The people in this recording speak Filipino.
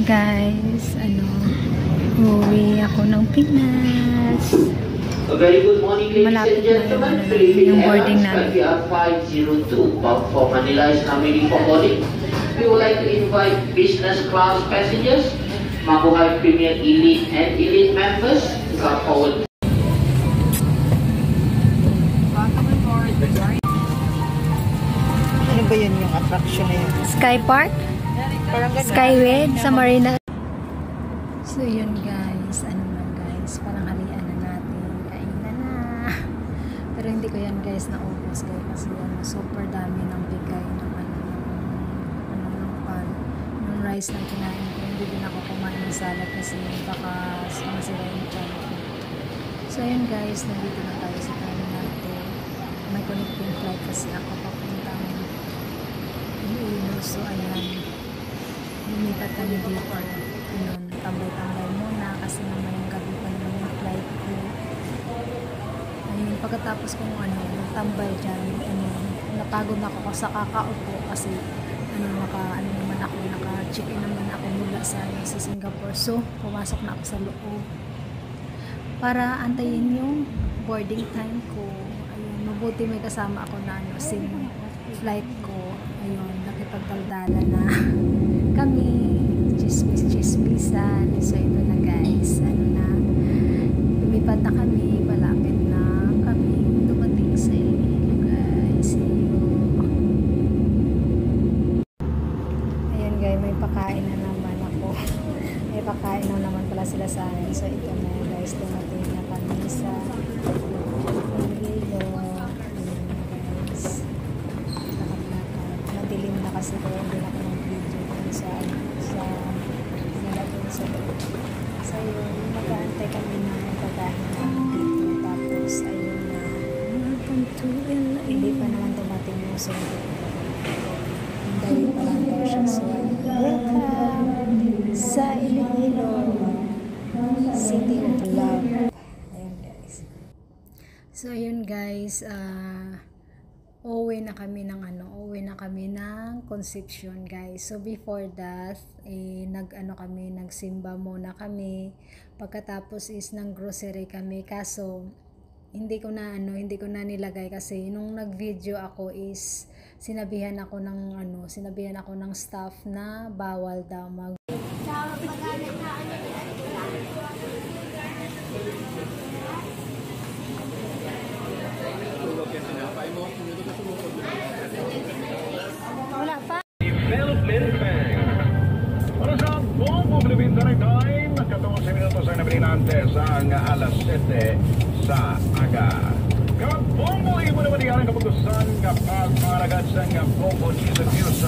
Guys, uwi ako ng Pinas. A very good morning, ladies and gentlemen. Yung boarding namin. PR502 for Manila is now ready for boarding. We would like to invite business class passengers, Mabuhay Premier Elite and Elite members to come forward. Ano ba yun yung attraction na yun? Sky Park? Skyway sa Marina. So yun guys, parang halian na natin, kainan na. Pero hindi ko yan guys naubos guys kasi super dami ng bigay ng ng rice na kinain ko. Hindi din ako kumain ng salad kasi baka sumasira yung tiyan ko. So yun guys, nandito na tayo sa terminal 2. May connecting flight kasi ako papuntang Iloilo. So ayan, lumipat kami dito. Ayun, tambay-tambay muna kasi naman yung gabi pa naman yung flight ko. Ayun, pagkatapos kong tambay dyan, napagod ako sa kakaupo kasi naka-check-in naman ako mula sa Singapore. So, pumasok na ako sa loob para antayin yung boarding time ko. Ayun, mabuti may kasama ako na sim flight ko. Ayun, nakipagdaldala na kami, chismis-chismisan. So ito na guys, lumipat na kami, malapit na kami dumating sa Iloilo guys. Ayan guys, may pakain na naman ako. May pakain na naman pala sila sa akin. So ito na guys, dumating na kami sa Iloilo. Guys, madilim na kasi kaya hindi na ako ng-video sa nilagay sa loob. So yun, mag-aantay kami ng pagkain namin dito. Tapos ayun na, hindi pa naman dumating yung sundo. Dahil pa lang daw siya. So welcome sa Iloilo, City of Love. Ayun guys. So ayun guys, uuwi na kami ng Concepcion guys. So before that, nagsimba muna kami. Pagkatapos is ng grocery kami. Kaso hindi ko na nilagay kasi nung nag-video ako is sinabihan ako ng staff na bawal daw mag Development Bank. Para sa buong Bumilibinta ng time, 14 minutos ang nabilinantes ang alas 7 sa aga. Kapag buong mo naman ang kaputusan kapag maragad sa buong News